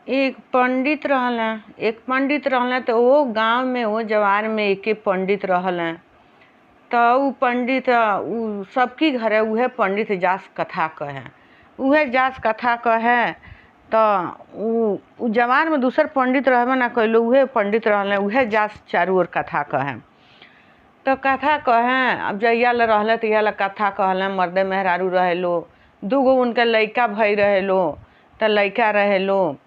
एक पंडित रहलन। एक पंडित रहलन तो वो गांव में वो जवार में एके पंडित रहलन। तो उ पंडित उ सबकी घरे उहे पंडित जास कथा कहे। उहे जास कथा कहे तो उ जवार में दूसर पंडित रहबे ना कैलो, उहे पंडित रहले, उहे जास चारू ओर कथा कहे। तो कथा कहे अब जइया ले रहले तइया ले कथा कहले। मर्दे मेहरारू रहेलो, दूगो उनके लइका भई रहेलो। तो लइका रहेलो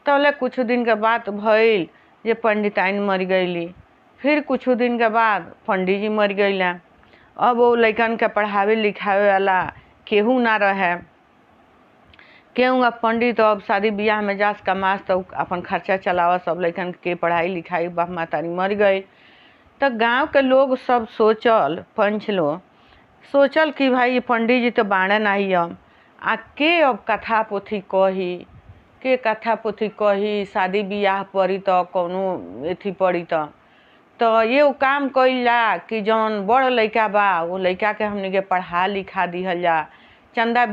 तौले कुछ दिन के बाद भइल जे पंडिताइन मर गईली। फिर कुछ दिन के बाद पंडित जी मर गईला। अब वो लइकन के पढ़ावे लिखावे वाला केहू ना रहे। केहू अब पंडित अब शादी बियाह में जास कमास तो अपन खर्चा चलावा, सब लइकन के पढ़ाई लिखाई बाप मातारी मर गई। तो गांव के लोग सब सोचल, पंच लोग सोचल कि भाई पंडित जी तो बाणे नहीं अब आ के अब कथा पोथी कही, के कथा पोथी कही, शादी बियाह पड़ी तो कौनो एथी पड़ी तो ये काम कइल जा कि जौन बड़ लइका बा वो लइका के हमनी के पढ़ा लिखा दिहल जा। चंदा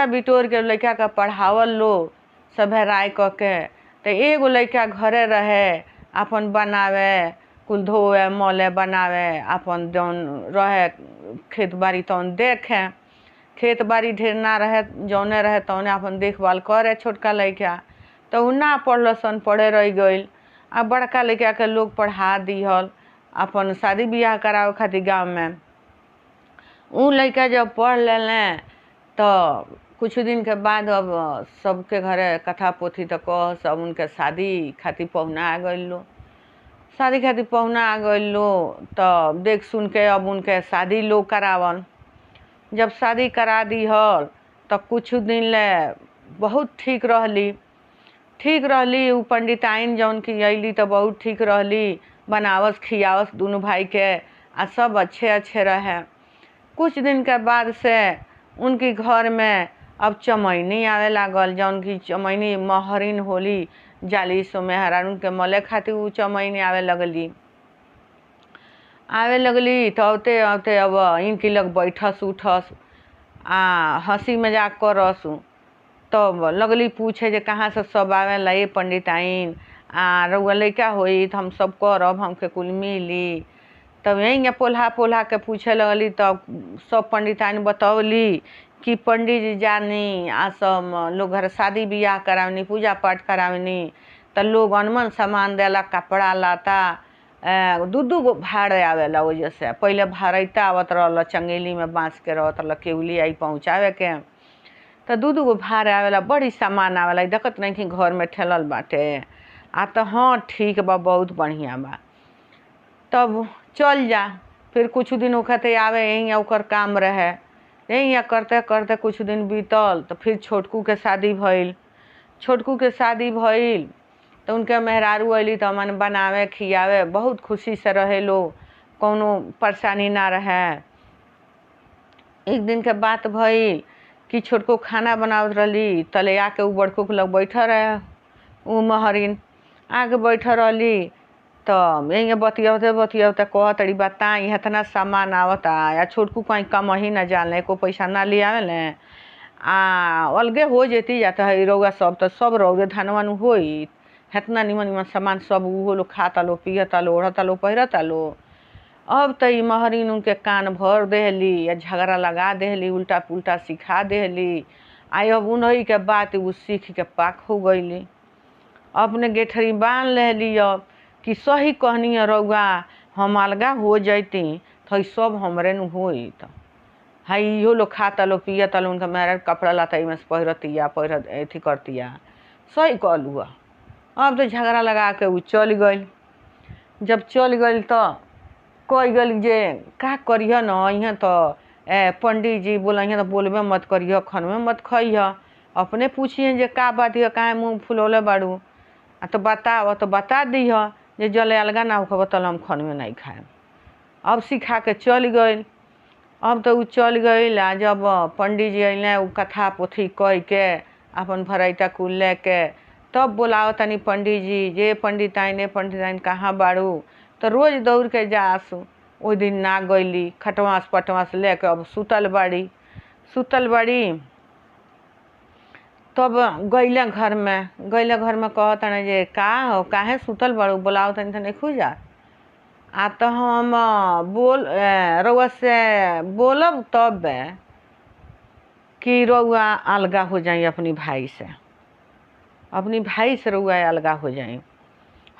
बिटोर के लइका के पढ़ावल लो सभे राय क के। तो एगो लइका घरे रहे अपन बनावे, कुल धोए मले बनावे, अपन जौन रहे खेत बाड़ी तौन देखे। खेत बाड़ी ढेर ना रहे, जौने रहे तौने अपन देखभाल करे छोटका लइका। तो उ ना पढ़लसन, पढ़े रह गइल। अब बड़का लइका के लोग पढ़ा दिहल अपन शादी बियाह करावे खातिर गाँव में। उ लइका जब पढ़ लेले तो कुछ दिन के बाद अब सबके घरे कथा पोथी तो कह सब उनके शादी खातिर पहुना आ गइल लो। शादी खातिर पहुना आ गइल लो तो देख सुन के अब उनके शादी लोग करावन। जब शादी करा दिहल तो कुछ दिन ले बहुत ठीक रहली। उ पंडिताइन जौन की अइली तो बहुत ठीक रहली, बनावस खियावस दोनों भाई के आ सब अच्छे रहे। कुछ दिन के बाद से उनकी घर में अब चमैनी आवे लागल। जौन की चमैनी महरिन होली जाली सो मेहरारून के मले खातिर उ चमैनी आवे लगली। तो औते अब इनकी लग बैठस उठस आ हंसी मजाक करस। तो लगली पूछे जे कहाँ से सब आवेला ये पंडिताइन, आ रउआ लइका होई तो हम सब करब, हमके कुल मिली। तब यही पोल्हा के पूछे लगली। तब सब पंडिताइन बतौली कि पंडित जी जानी आ सब लोग घर शादी बियाह करावनी, पूजा पाठ करावनी तो लोग अनमन सामान देला, कपड़ा लाता, दू गो भाड़े आवेला। वजह से पहले भाड़ैता आवत रहल, चंगेली में बांस के रहत रहल, केहुली आई पहुँचावे के। तो दू गो भाड़े आवेला, बड़ी सामान आवेला। देखत नहीं कि घर में ठेलल बाटे। आ तो हाँ ठीक बा, बहुत बढ़िया बा। तब चल जा। फिर कुछ दिन ओखते आवे, यहीं ओकर काम रहे। यहीं करते करते कुछ दिन बीतल तो फिर छोटकू के शादी भइल। तो उनके मेहरारू अइली तो मन बनावे खियावे, बहुत खुशी से रहे लोग, कौनो परेशानी ना रहे। एक दिन के बात भइल कि छोटको खाना बनावत रहली, तले आके उ बड़को के लग बैठल रहे। उ महरिन आके बैठल रहली तो यहीं बतियावते कहतड़ी बताई इतना सामान आवता या छोटकू कहीं कम ही ना जाने, को पैसा ना ले आवेले आ अलगे हो जेती जाता है रउआ सब तो सब रउए धनवन होई। इतना निमन सामान सब उहो लोग खाता लो, पियता लो, ओढ़ता लो, पहिरता लो। अब तो ई महरिन उनके कान भर देहली या झगड़ा लगा देहली, उल्टा पुल्टा सिखा देहली। आई अब उन्हीं के बात उ सीख के पाक हो गईली। अपने गेठरी बांध लेली अब कि सही कहनी रउआ, हम अलगा हो जैती तो सब हमरे न होई। तो हाई इहो लोग खाता लो, पियता लो, उनका मेहरा कपड़ा लाता में पहिरतिया एथी करतिया, सही कहलू। अब तो झगड़ा लगा के उ चल गई। जब चल गई तो कह गई जे का करिह न, अइहे तो पंडित जी बोल तो बोलबे मत करिह, खनबे मत खइह। अपने पूछिए जे का बात है, काहे मुँह फुलौले बाड़ू, आ तो बताव तो बता दीह जे जले अलगा ना होखब तल हम खनबे नहीं खाएम। अब सिखा के चल गई। अब तो उ चल गई। आ जब पंडित जी अइले उ कथा पोथी कह के अपन भरैता कुल लेके तब बोलाव तनी पंडित जी, जे पंडिताइन कहाँ बाड़ू। तो रोज दौड़ के जास। ओइ दिन ना गईली, खटवास पटवास लेके अब सुतल बाड़ी। तब गईला घर में कहत न जे का हो काहे सुतल बड़ू बोलाओ तनी तनी खुजा आ तो हम रउआ से बोलब तब कि रउआ अलगा हो जाई अपनी भाई से रउआ अलगा हो जाई,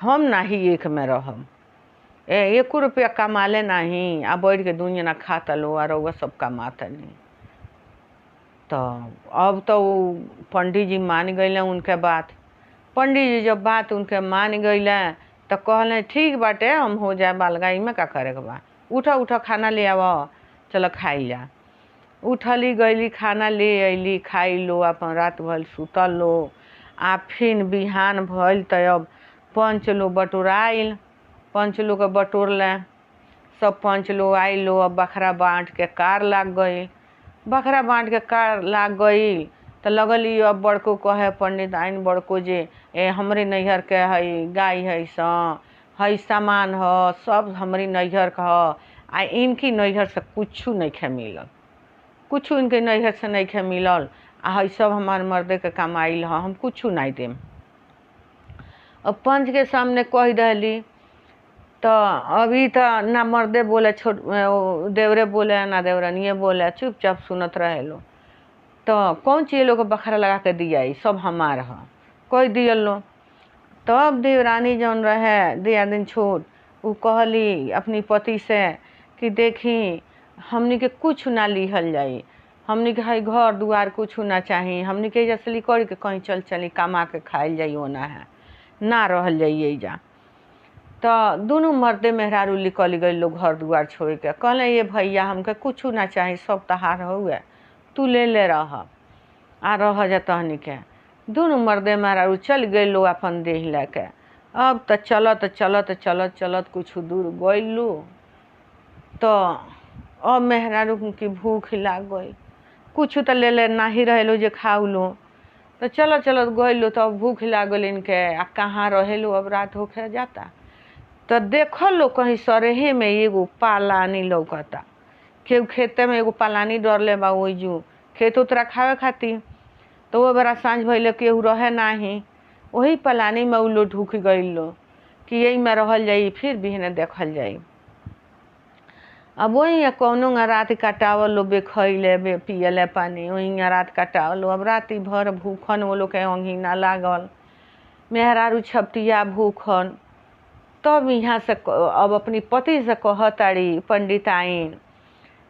हम नाही एक में रहम। 1 रुपया कमाले नहीं आ बैठ के दुनिया ना खाता लो आ रउआ सब कमाता नहीं। तो अब तो पंडित जी मान गए उनके बात। पंडित जी जब बात उनके मान गए तो कहले ठीक बाटे हम हो जाए अलगा, में का करे के बा, उठा खाना ले आव चलो खाई जा। उठली गईली खाना ले अली खाई लो अपन रात भर सुतल लो। आ फिर बिहान भइल तो अब पंच लो बटोराइल, पंच लो के बटोरले सब पंच लो आइल लो। अब बखरा बाँट के कार लाग गई, बखरा बाँट के कार लाग गई तो लगली अब बड़को कहे पंडित आइन बड़को जे हमरे नैहर के हई गाय है हई सामान ह सब हमरी नैहर का ह आ इनकी नैहर से कुछ नहीं खे मिलल, कुछ इनके नैहर से नहीं खे मिलल आ हई सब हमार मर्दे के कमाइल ह, हम कुछ नहीं देम। अब पंच के सामने कह दहली तो अभी तो ना मर्दे बोले छोट देवरे बोले ना देवरनिए बोले, चुपचाप सुनत रहे लो। तो कौन चीज लोग बखरा लगा के दिया सब हमार ह कह दियल लो। तब देवरानी जौन रहे दिया दिन छोट उ कहली अपनी पति से कि देखी हमनी के कुछ ना लिहल जाई, हमनी के हई घर दुआर कुछ ना चाही, हमनी के जसली कर के कहीं चली कमा के खाइल जाई ओना है ना रहल जाइए जा। तो दोनों मर्दे मेहरारू निकल गई लोग घर दुआर छोड़ के। कहले ये भैया हमके कुछ ना चाही सब तहार हुए, तू ले रह जा तहनी के। दोनों मर्दे मेहरारू चल गए लो अपन देह लेके। अब तो चलत कुछ दूर गइलू तो अब मेहरारू की भूख लाग गई, कुछ तो ले नाही रहेलो जे खाऊ लो। तो चलत गइलू तो भूख लागल इनके आ कहाँ रहेलो अब रात होके जाता। तो देखल लो कहीं सरेहे में एगो पालानी लौकता, केहू खेते में एगो पालानी डरले बा ओइजू खेत उतरा खावे खातिर। तो वो बड़ा सांझ भइले केहू रहे नाही, वही पालानी में उ लोग ढुक गइल लो कि यही में रहल जाई फिर बिहने देखल जाई। अब वही कौनो रात काटावल लो बेखैले पियले पानी, वही रात काटावल लो। अब राती भर भूखन वो लोग के अंगीना लागल, मेहरारू छपटिया भूखन। तब यहाँ से अब अपनी पति से कहताड़ी पंडित आइन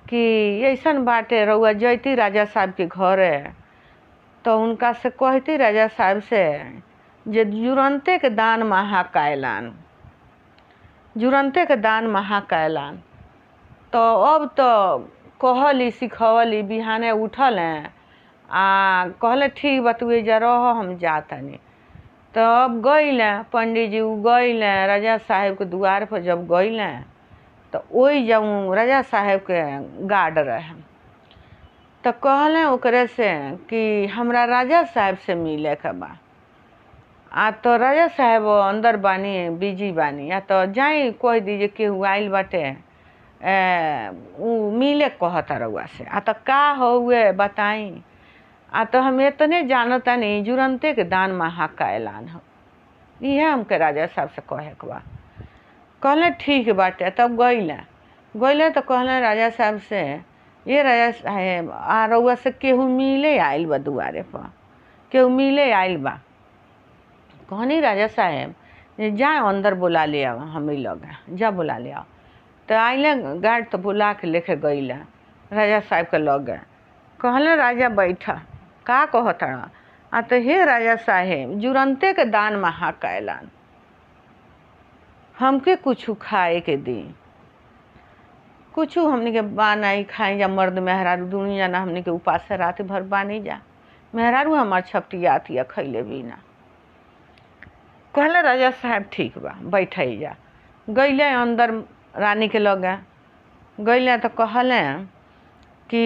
कि ऐसन बाटे रउआ जैती राजा साहब के घरे तो उनका से कहती राजा साहब से जे जुरंते के दान महाकायलान। तो अब तो कहली सिखवली बिहाने उठल आ कहले ठीक बा तू एजा रह हम जातनी। तो अब गइले पंडित जी गइले राजा साहब के द्वार पर। जब गइले तो ओई जाऊँ राजा साहब के गार्ड रहे तो कहले ओकरे से कि हमरा राजा साहब से मिले के बा। आ तो राजा साहब अंदर बानी बिजी बानी, या तो जाई कह दीजिए केहू आइल बाटे उ मिले कहता रउआ से। आ तो का हुए बताई। आ तो हम इतने जानता नहीं जुरंते के दान महाकायलान हो, यह हमके राजा साहब से कहे के बा। कहले ठीक बाटे। तब गइले तो कहले राजा साहब से ये राजा साहब आ रउआ से केहू मिले आइल बा दुआरे पर, केहू मिले आइल बा। कहनी राजा साहब जा अंदर बुला ले आओ, हमरी लगे जा बुला ले आओ। तो आइले गार्ड तो बुला के लेके गइले राजा साहब के लगे। कहले राजा बैठा का कहता। आ तो हे राजा साहेब जुरंते के दान महाकायलान, हमके कुछ खाए के दी, कुछ हमने के बनाई खाई जा। मर्द मेहरारू दुनिया ना हमने के उपास से रात भर बानी जा, मेहरारू हमार छपटियातिया खैले भी ना। कहले राजा साहब ठीक बा बैठे जा। गइले अंदर रानी के लगे गइले तो कहले कि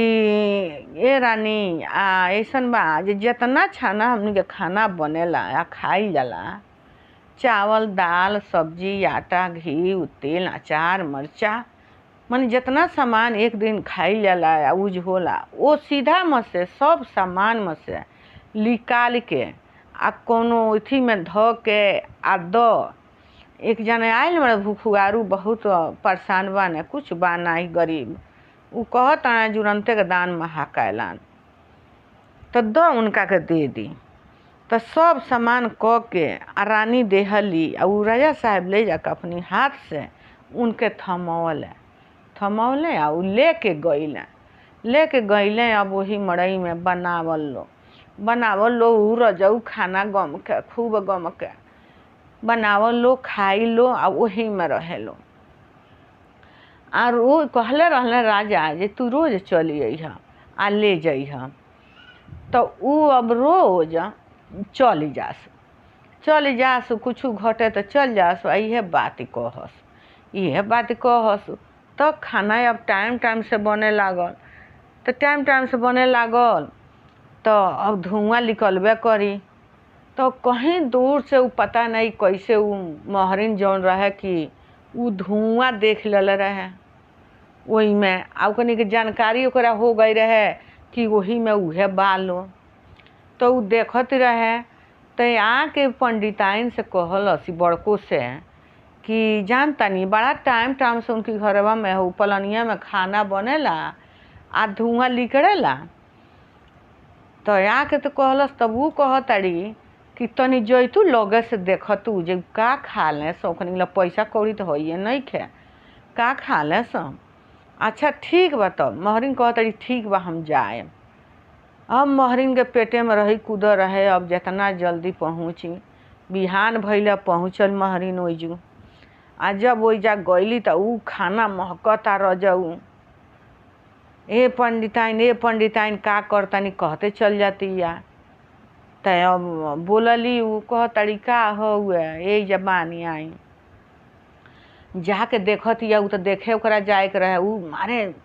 ए रानी ऐसन बा जे जितना छाना हमनी के खाना बनेला या खाई जाला, चावल दाल सब्जी आटा घी तेल अचार मरचा माने जितना सामान एक दिन खाई जाला या यूज होला वो सीधा में से सब सामान में से निकाल के आ कोनो अथी में धो के आ दो। एक जने आयल बड़े भूखुआरू बहुत परेशान बा न कुछ बा नाही गरीब, उ कहत जुरंते के दान महाकायलान तो दो उनका के दे दी। तो सब सामान क के आ रानी देहली आ उ राजा साहब ले जाकर अपनी हाथ से उनके थमौले आ उ लेके गईले। अब वही मड़ई में बनावल लो उ रजऊ खाना गम के खूब गम के बनावल लो खाई लो आ वही में रहे लो। और वो कहले रहले राजा जे तू रोज चली अइह आ ले जइह। तो उ अब रोज चली जास कुछ घटे तो चल जास। इहे बात कहस तो खाना अब टाइम से बने लागल। तो अब धुआं निकलबे करी। तो कहीं दूर से उ पता नहीं कैसे उ महरिन जौन रहे कि उ धुआं देख लेले रहे वही में आ कनी के जानकारी ओकरा हो गई रहे कि वही में उहे बालो। तो उ देखत रहे तो आके पंडिताइन से कहलस बड़को से कि जान तनी बड़ा टाइम से उनकी घरवा में हो पलनिया में खाना बनेला आ धुआं निकलेला। तो आके तो कहलस तब उ कहताड़ी कि तनी जैतू लगे से देखतू जे का खा ले सो ओखनी पैसा कौड़ी तो होइए नहीं खे का खा ले सो। अच्छा ठीक बा। तब महरिन कहताड़ी ठीक बा हम जाए। अब महरिन के पेटे में रही कूद रहे अब जितना जल्दी पहुँची। बिहान भइला पहुँचल महरिन ओइजू आ जब ओइजा गईली तो उ खाना महकता रजऊ। ए पंडिताइन का करतानी कहते चल जाती या। तो अब बोलली उ कहताड़ी का हुए ए जबानी आई जाके देखत या। उ तो देखे ओकरा जाए के रहे उ मारे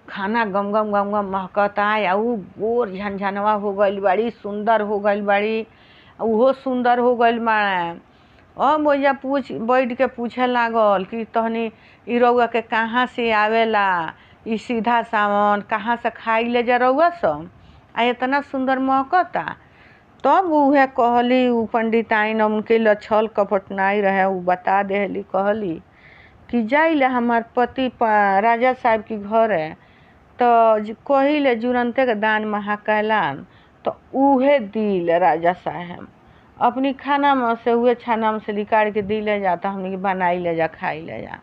खाना गम गम महकता या उ गोर झनझनवा हो गइल बाड़ी सुंदर हो गइल बाड़ी उहो सुंदर हो गइल बाड़े। अब ओइजा बैठ के पूछे लागल कि तहनी इ रउआ के कहाँ से आवेला इ सीधा सावन कहाँ से खाई ले जा रउआ सब आ इतना सुंदर महकता। तब उहे कहली उ पंडिताइन उनके लछल कपट नाई रहे उ बता देहली कहली कि जाइले हमार पति राजा साहब की घर है तो कहिले जुरंते के दान महाकायलान तो उहे दिल राजा साहब अपनी खाना में से उहे छाना में से निकाल के दिले जा तो हमने बनाई ले जा खाई ले जा।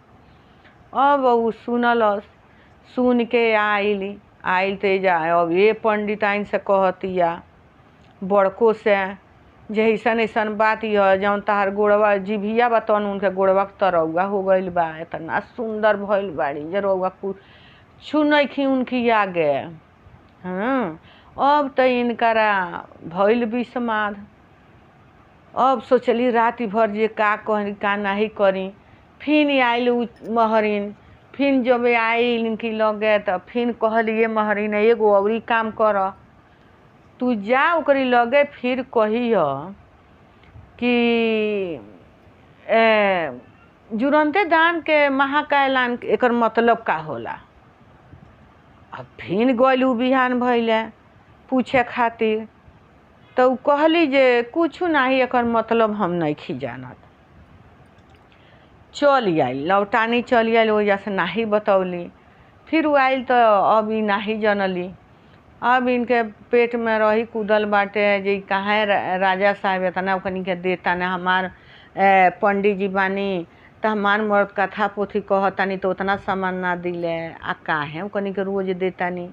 अब उ सुनलस सुन के आइल ते जा। अब ये पंडिताइन से कहतिया बड़को से जे ऐसन बात है जौन तहार गोड़वा जिभिया बा तौन उनके गोड़वा तरौआ हो गइल बा इतना सुंदर भइल बाड़ी जे रउआ कुछ नइखी उनकी आगे। अब तो इनकरा भइल विषमाद। अब सोचली राति भर जे का करी का नहीं करी। फिर आइल उ महरिन फिर जब आइल इनकी लगे तो फिर कहली ये महरिन एगो अउरी काम कर तू जा ओकरी लगे फिर कहियो कि जुरंते दान के महाकायलान एकर मतलब का होला। अब फिर गइल उ बिहान भइले पूछे खातिर तो उ कहली जे कुछ नहीं एकर मतलब हम नहीं जानत। चल आइल लौटानी चल आइल वजह से नहीं बतौली। फिर उ आइल तो अब इ नहीं जानली। अब इनके पेट में रही कूदल बाटे जे कहाँ राजा साहब इतना ओकनी के देता न हमार पंडित जी बानी तो हमार मर्द कथा पोथी कहतानी तो उतना सामान ना दिले आ काहे ओकनी के रोज देतानी।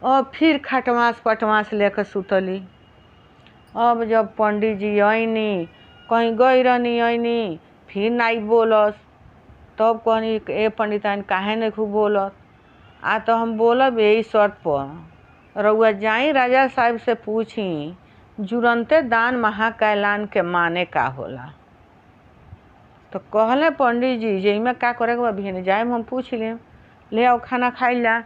अब फिर खटवास पटवास लेकर सुतली। अब जब पंडित जी आईनी कहीं गई रहनी आईनी फिर नहीं बोलस। तब कहनी ए पंडिताइन काहे नहीं खूब बोलत आ तो हम बोलब यही शर्त पर रउआ जाई राजा साहब से पूछी जुरंते दान महाकायलान के माने का होला। तो कहले पंडित जी जे में का करे के बा बिहान जाए हम पूछ ले आओ खाना खाई ला।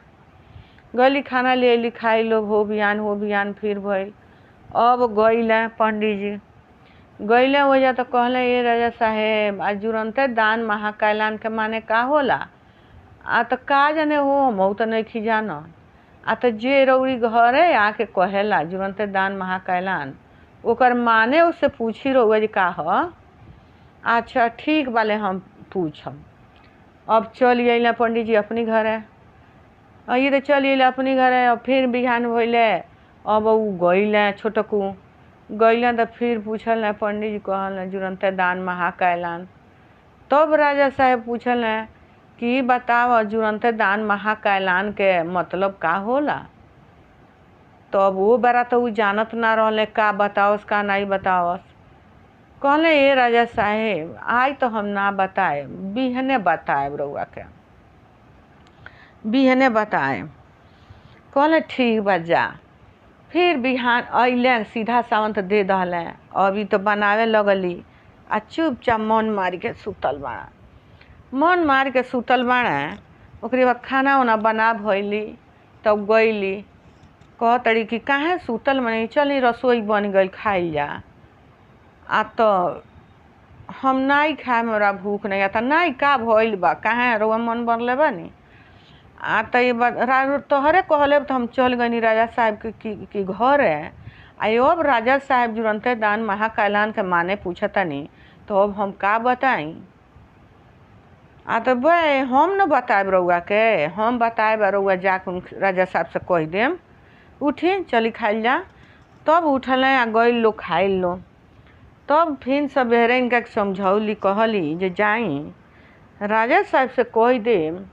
गली खाना ले अली खाई लो हो बिहान फिर भइल। अब गईले पंडित जी गईले वजह तो कहले ये राजा साहेब आज जुरंते दान महाकायलान के माने का होला आ तो का जाने हो मऊ तो नहीं जान आ तो जे रौरी घरे आके कहेला जुरंते दान महाकैलान ओकर माने उससे पूछी रहुआ जी का ह। अच्छा ठीक बाले हम पूछम। अब चल अला पंडित जी अपनी घर है। ये तो चल अला अपनी घर है। अब फिर बिहान भइले अब उ गइले छोटकू गइले तो फिर पूछल पंडित जी कहल जुरंते दान महाकैलान। तब राजा साहेब पूछल कि बताव जुरंते दान महाकैलान के मतलब का होला। तब वो बारा तो उ जानत ना रहले का बतावस का नहीं बतावस। कहले ये राजा साहेब आज तो हम ना बताए बिहने बताए रउआ के बिहने बताए। कहले ठीक बा जा। फिर बिहान अइले सीधा सावंत दे दहले। अभी तो बनावे लगली आ चुपचाप मन मारी के सुतल बाड़ा। मन मार के सुतल बाड़ा। ओकरे बाद खाना उना बना भइली तब गइली कह तड़ी कि काहे सुतल बनी चली रसोई बन गई खाई जा। आ तो हम नहीं खाए मेरा भूख नहीं आता नहीं का भइल बा काहे रउआ मन बनले बानी। आ तो ये बात तोहरे कहले तो हम चल गनी राजा साहब की घर है। अब राजा साहब जुरंते दान महाकैलान के माने पूछतनी तो अब हम का बताई। आ तो बे हम न बताएब रउआ के हम बताएब रउआ जाके राजा साहब से कह देम उठी चली खाइल जा। तब उठल आ गई लो खाइल लो। तब फिर सबेरे इनका समझौली कहली जे जाई राजा साहब से कह देम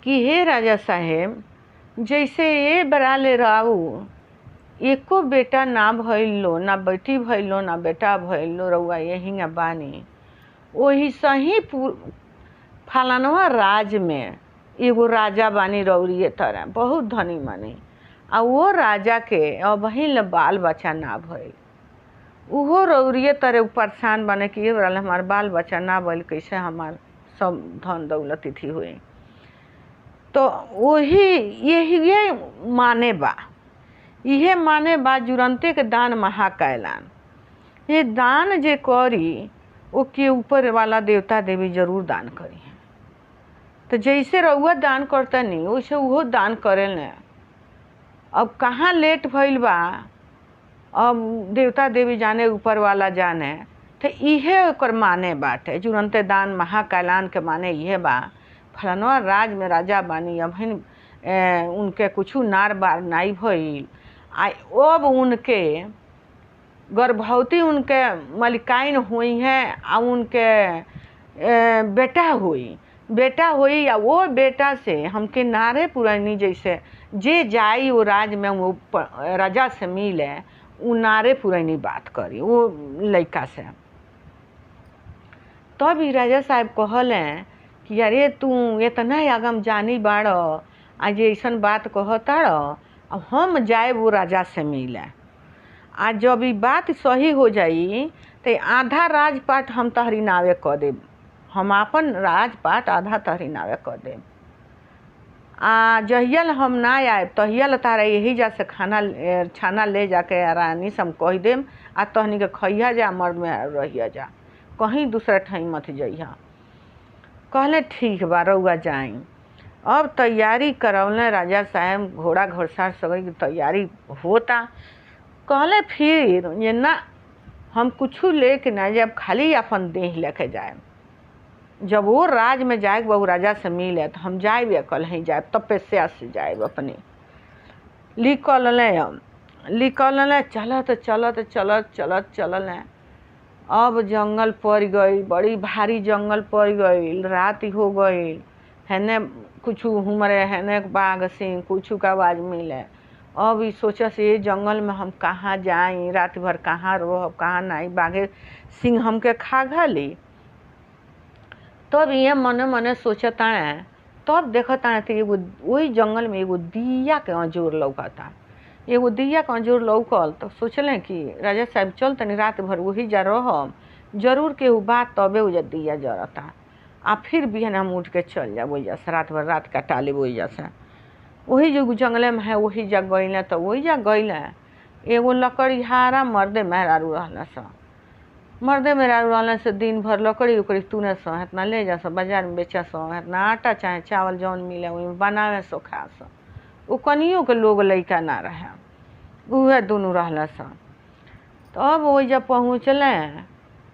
कि हे राजा साहेब जैसे ये बराले राऊ एको बेटा ना भइलो ना बेटी भइलो ना बेटा भइलो रउआ यही बानी वही सही फलानवा राज में एगो राजा बानी रौरिए तरह बहुत धनी मानी। आ वो राजा के अब ल बाल बच्चा ना भइल उहो रौरिए तरह परेशान बने कि ये हमार बाल बच्चा ना भइल कैसे हमार सब धन दौलत थी हुई। तो वही ये माने बा इहे माने बा जुरंते के दान महाकैलान। ये दान जे करी वो के ऊपर वाला देवता देवी जरूर दान करी। तो जैसे रउआ दान करतनी वैसे उहो दान करेल। अब कहाँ लेट भइल बा अब देवता देवी जाने ऊपर वाला जाने। तो इहे ओकर माने बाटे जुरंते दान महाकैलान के माने इहे बा फलानवा राज में राजा बानी अब उनके कुछ नार बार नहीं भइल। अब उनके गर्भवती उनके मलिकाइन हुई हैं आ उनके बेटा हुई या वो बेटा से हमके नारे पुरानी जैसे जे जाई वो राज में वो राजा से मिले वो नारे पुरानी बात करी वो लड़का से। तब भी राजा साहब कहले कि अरे तू इतना आगम जानी बाड़ आज ऐसन बात कहताड़ अब हम जाए वो राजा से मिले। आज जब ये बात सही हो जाई तो आधा राजपाट हम तहरी नावे क देब हम अपन राजपाट आधा तहरी नावे क देब। जहियल हम ना आए तहियल तारा यही जा से छाना ले जाके रानी से हम कह देम आ तहनी के खइया जा मर्द में रहिया जा कहीं दूसरा ठाई मत जइहा। कहले ठीक बा रउआ जाई। अब तैयारी करौले राजा साहब घोड़ा घोड़सार सगरी की तैयारी होता। कहले फिर ये ना हम कुछ लेके ना जब खाली अपन देह लेके जाए जब वो राज में जाए वो राजा से मिले तो हम जाए कल ही जाए तपस्या से जाए अपने लिखल चलत अब जंगल पड़ गई बड़ी भारी जंगल पड़ गई रात हो गई हेने कुछ हुमरे हेने बाघ सिंह कुछ का आवाज़ मिले। अब ये सोचा से ये जंगल में हम कहाँ जाई रात भर कहाँ रह कहाँ नहीं बाघे सिंह हमके खा घाली। तब ये मने मने सोचताने तब देखताने तो एगो वही जंगल में एगो दिया के अंजोर लौकता एगो दिया के अंजोर लौकल। तो सोचलें कि राजा साहब चल तनी रात भर वही जा रहम जरूर केहू बात तबे उजा दिया जरता आ फिर बिहान हम उठ के चल जा वही से रात भर रात काटाली वही से वही जो जंगले में है वही जा गई तो वही जा गई एगो लकड़ीहारा मर्दे मेहरारू रहना सा मर्दे मेहरारू रहने से दिन भर लकड़ी उकड़ी तूने सो इतना ले जा सो बाजार में बेचा सो इतना आटा चाहे चावल जौन मिले वही बनावे सो खा सो वो कनियों के लोग लइका ना रहे, उहे दुनू रहला सन। तो अब वो जब पहुँचले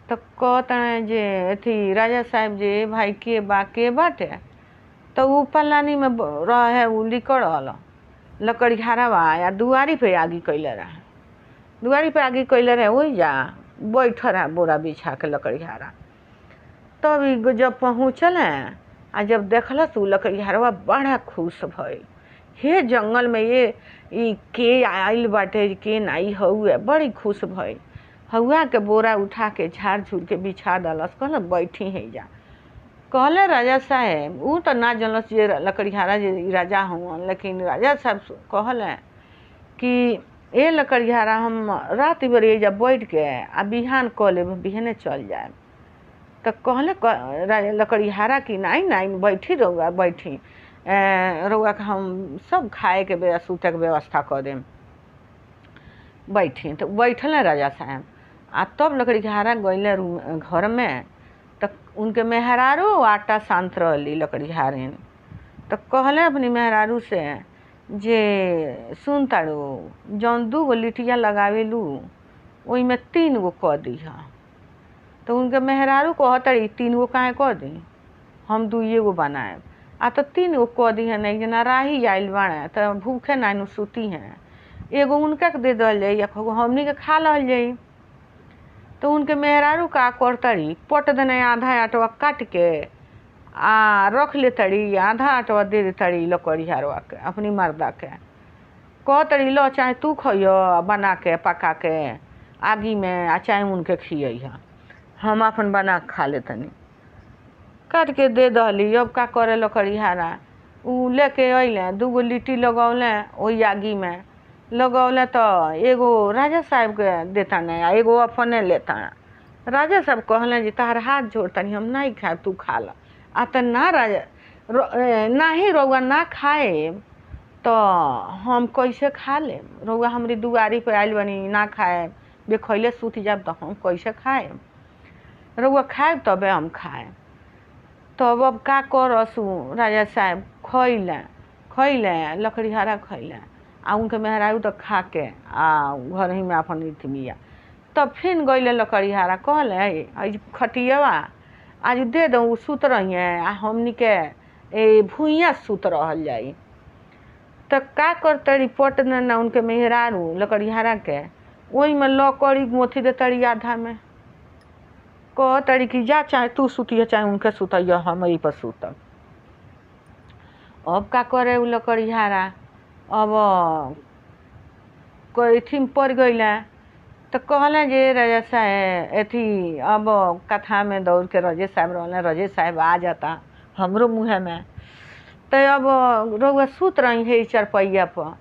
तो कहते जे अथी राजा साहब जे भाई के बाटे। तो वो पलानी में रहे उ लिकड़ल लकड़ीहारावा या दुआरी पे आगी कैले रहे, दुआरी पे आगी कैले रहे, वही जा बैठ रहा बोरा बिछा के लकड़ीहारा। तब जब पहुँचल आ जब देखलस उ लकड़ीहारवा बड़ा खुश भइल, हे जंगल में ये के आइल बाटे, के नाई हउए, बड़ी खुश भइल। हउआ के बोरा उठा के झाड़ झूड़ के बिछा दलस, कहल बैठी है जा। कहले राजा साहब उ तो ना जानलस जे लकड़ीहारा जे राजा हुआ, लेकिन राजा साहब कहले कि ए लकड़ीहारा हम रात भर एजा बैठ के आ बिहान क लेब, बिहाने चल जाए। तो कहले लकड़ीहारा कि नहीं बैठी रहुआ, बैठी रहुआ के हम सब खाए के सूते के व्यवस्था कर देम, बैठी। तो बैठल राजा साहब आ तब लकड़ीहारा गइले घर में। तो उनके मेहरारू आटा सानत रहली लकड़ीहारिन। तो कहले अपनी मेहरारू से जे सुन तारू, जौन 2 गो लिटिया लगावेलू ओई में 3 गो क दीह। तो उनके मेहरारू कहतड़ी 3 गो काहे क दी, हम 2 गो बनाएब। आ तो 3 गो क दी है, नहीं जना राही आइल बाड़े तो भूखे नानू सूती हैं, एगो उनका के दे दल जाई, हमनी के खा लल जाई। तो उनके मेहरारू का करतड़ी, पट देने आधा आटवा काट के आ रख ले तड़ी, आधा आटवा दे दे तड़ी लकड़ीहारवा के अपनी मर्दा के। कहतड़ी लो चाहे तू खइयो बना के पका के आगी में, आ चाहे उनके खियई, हम अपन बना के खा ले तनी। काट के दे दहली। अब का करे लकड़ीहारा, उ लेके अइले 2 गो लिट्टी लगौले ओई आगी में लगौले। तो एगो राजा साहब के देता नहीं, एगो अपने लेता। राजा साहब कहले जी तहार हाथ जोड़तनी, हम नहीं खाए, तू खा ला। आ तो ना राजा नाही रउआ ना खाए तो हम कैसे खा ले, रउआ हमारी दुआरी पे आइल बनी ना खाए, बेखैले सूत जाब तो हम कैसे खाए, रउआ खाए तबे हम खाए। तब अब का करसू राजा साहब खैले लकड़ीहारा खैले आ उनके मेहरारू तो खा के आ घर ही में अपन बिया। तब फिर गइले लकड़ीहारा, कहले खटियावा आज दे दो सुत रही आ हमनी के भुइया सुत रहल जाई। तो का करतड़ी, पट देना उनके मेहरारू लकड़ीहारा के, वही में लकड़ी गोथी दे तड़ी आधा में, कहतड़ी कि जा चाहे तू सुतिया चाहे उनके सुतैया, हम यही पर सुतब। अब का करे उ लकड़ीहारा, अब अथी में पड़ गइला। तो कहले जे राजा साहब अथी अब कथा में दौड़ के रजे साहब रहले, रजे साहब आ जाता हमरो मुँह में। तो अब रउआ सुत रही है चरपैया पर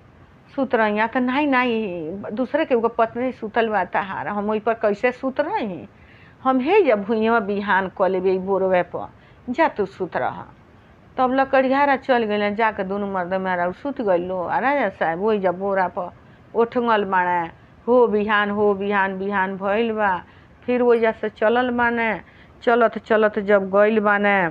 सुत रही, तो नहीं दूसरे के एगो पत्नी सुतल बा तहार, हम ओई पर कैसे सुत रही, हम हे जब भुइया बिहान क लेबे बोरवे पर, जा तू सुत रह। तब लकड़ीहारा चल गए, जाके दोनों मर्द मेहरारू सुत गइलो। आ राजा साहब वही जब बोरा पर उठंगल बाड़े, हो बिहान बिहान भइल बा। फिर वजह से चलल बाने, चलत चलत जब गइल बाने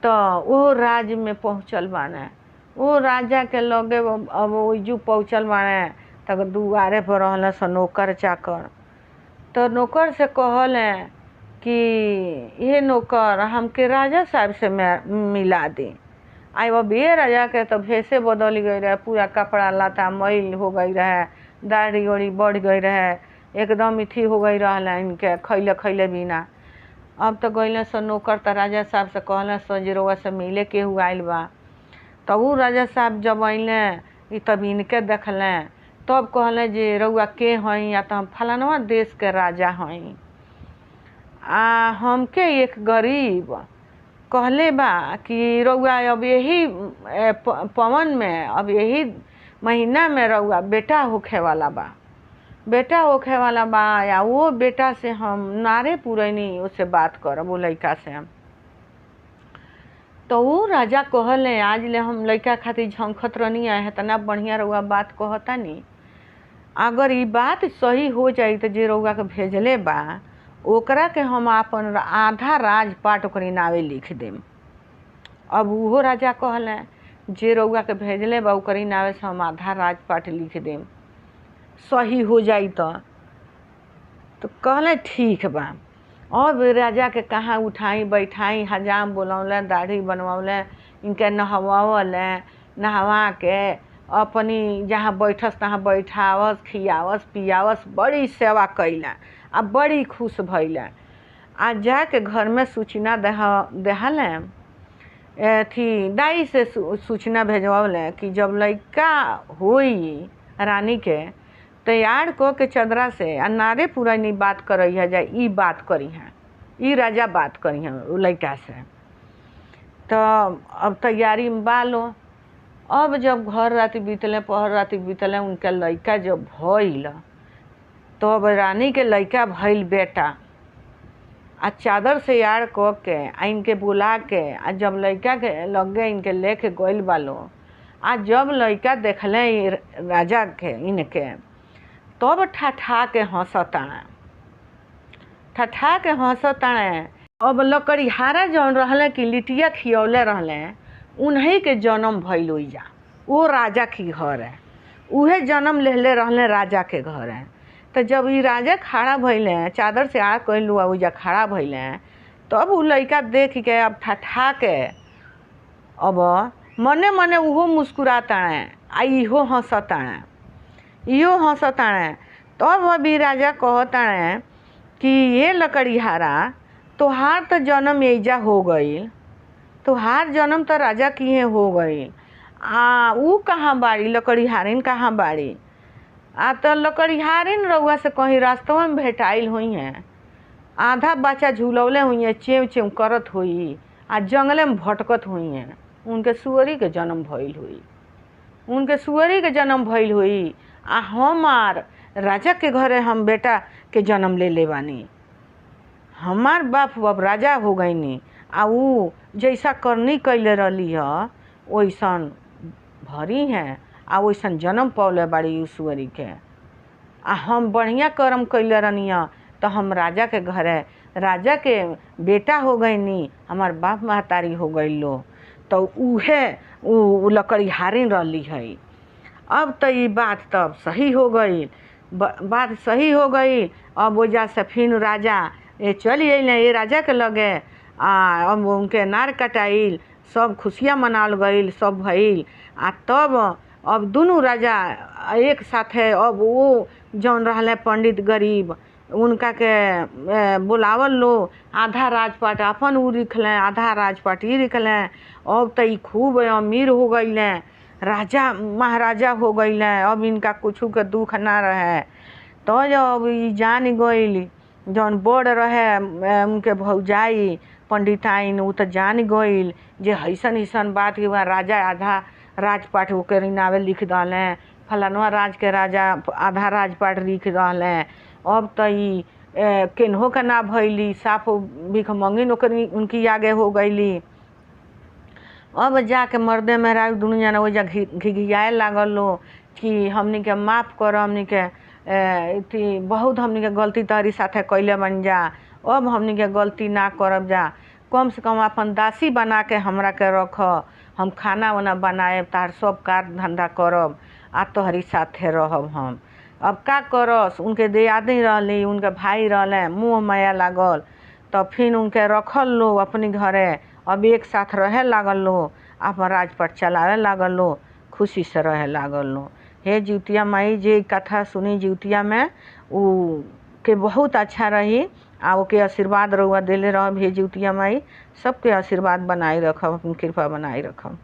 तो वो राज में पहुँचल बाने। वो राजा के लगे अब ओजू पहुँचल बाने, तक दुआरे पर रहल स नौकर चाकर। तो नौकर से कहले कि ये नौकर हमके राजा साहब से मिला दी। आई अब ये राजा के तो भेसे बदल गई रहे, पूरा कपड़ा लता मैल हो गई रहे, दाढ़ी ओढ़ी बढ़ गई रहे, एकदम इथी हो गई रहल इनके खैले बिना। अब तो गइले स नौकर तो राजा साहब से कहले स जे रउआ से मिले के हुआ आइल बा। तब उ राजा साहब जब अइले तब इनके देखले, तब कहले जे रउआ के हई, या तो हम फलानवा देश के राजा हई, आ हमके एक गरीब कहले बा कि रउआ अब यही पवन में, अब यही महीना में रउआ बेटा होखे वाला बा, या वो बेटा से हम नारे पुरैनी उससे बात करब, वो लड़का से हम। तो वो राजा कहले आज ले हम लड़का खातिर झंखत रहनी है, इतना बढ़िया रउआ बात कहता नहीं, अगर ये बात सही हो जाई तो जे रउआ के भेजले बा ओकरा के हम अपन आधा राजपाट ओकरी नावे लिख देम। अब उहो राजा कहले जे रउआ के भेजले बा ओकरी नावे से हम आधा राजपाट लिख देम, सही हो जाई तो कहले ठीक बा। अब राजा के कहाँ उठाई बैठाई, हजाम बोलौले, दाढ़ी बनवौले, इनके नहवावले, नहवा के अपनी जहाँ बैठस तहाँ बैठावस, खियावस पियावस, बड़ी सेवा कैला आ बड़ी खुश भैला। आ जाके घर में सूचना देहले, थी दाई से सूचना भेजवले कि जब लड़का होई रानी के तैयार को के चदरा से आ नारे पूरा नहीं बात करी है, जा ई बात करी है, ई राजा बात करी है लड़का से। तो अब तैयारी में बालो। अब जब घर राति बीतले, पहर राति बीतले, उनका लड़का जब भइल तो अब रानी के लड़का भइल बेटा। आ चादर से यार क के आ इनके बुला के आ जब लड़का के लगे इनके लेके गइल बालो, आ जब लड़का देखले राजा के इनके, तब ठठा के हंसताणे, ठठा के हंसताणे। अब लकड़ीहारा जौन रहले कि लिटिया खियौले रहले, उन्हीं के जन्म भइल ओइजा, वो राजा के घर है, उहे जन्म लेले रहले राजा के घर है। तो जब ई राजा खड़ा भइले, चादर से आ कइलू आ ओइजा खड़ा भइले, तब उ लड़का देख के अब ठठा के अब मने मने उहो मुस्कुराताणे आ इहो हंसताणे, इहो हंसताणे। तब अभी राजा कहताणे कि ये लकड़ीहारा तोहार तो जन्म एजा हो गई, तोहार जन्म तो राजा किए हो गई, आ ऊ कहाँ बाड़ी, लकड़ीहारिन कहाँ बाड़ी? आ तो लकड़ीहारिन रउआ से कहीं रास्तवा में भेटाइल हुई हैं, आधा बच्चा झूलौले हुई हैं, चेव चेव करत हुई, आ जंगले में भटकत हुई हैं। उनके सुअरी के जन्म भइल हुई, उनके सुअरी के जन्म भइल हुई। आ हमार राजा के घरे हम बेटा के जन्म ले बानी, हमार बाप अब राजा हो गईनी, आ ऊ जैसा करनी कैले रहली है वैसन भरी हैं, आ वैसन जन्म पौले बाड़ी सुअरी के। आ हम बढ़िया कर्म कैले रहनी तो हम राजा के घरे राजा के बेटा हो गईनी, हमार बाप महतारी हो गई लो, तो उहे उ लकड़ीहारिन रहली है। अब तो ये बात तब सही हो गई, बात सही हो गई। अब वजह से फिर राजा चली अइले ये राजा के लगे, अब उनके नार कटाइल, सब खुशियाँ मनाल गईल, सब भइल। आ तब अब दोनों राजा एक साथे, अब वो जौन रहले पंडित गरीब उनका के बुलावल लो, आधा राजपाट अपन उ लिखलें, आधा राजपाट ये लिखलें। अब तो खूब अमीर हो गईले, राजा महाराजा हो गईले, अब इनका कुछ के दुख ना रहे। तो जब ई जान गईल, जौन बड़ रहे उनके भौजाई पंडिताइन, उ तो जान गईल जे ऐसन ऐसन बात कि वहाँ राजा आधा राजपाट ओकरे नावे लिख दलें, फलानवा राज के राजा आधा राजपाट लिख दलें। अब तो ई केन्हो के ना भइली, साफ भिखमंगिन ओकरी उनकी आगे हो गईली। अब जाके मर्दे मेहरारू दुनू जना ओइजा घिघियाए लागल लो कि हमनी के माफ़ कर, हमनी के थी बहुत हमनी के गलती तहरी साथे कैले बन जा, अब हमनी के गलती ना करब जा, कम से कम अपन दासी बना के हमरा के रख, हम खाना वाना बनाए, तार सब कार धंधा करब, आ तोहरी साथे रहब हम। अब का करस, उनके दियादी रहली, उनके भाई रहले, मुँह माया लागल, तो फिर उनके रखल लो अपनी घरे। अब एक साथ रहे लागल लो, अपन राजपाट चलावे लागल लो, खुशी से रहे लागल लो। हे जिउतिया माई, जे कथा सुनी जिउतिया में उ के बहुत अच्छा रही, आ ओके आशीर्वाद रउआ देले रहब। हे जिउतिया माई, सबके आशीर्वाद बनाई रखब, अपनी कृपा बनाई रखब।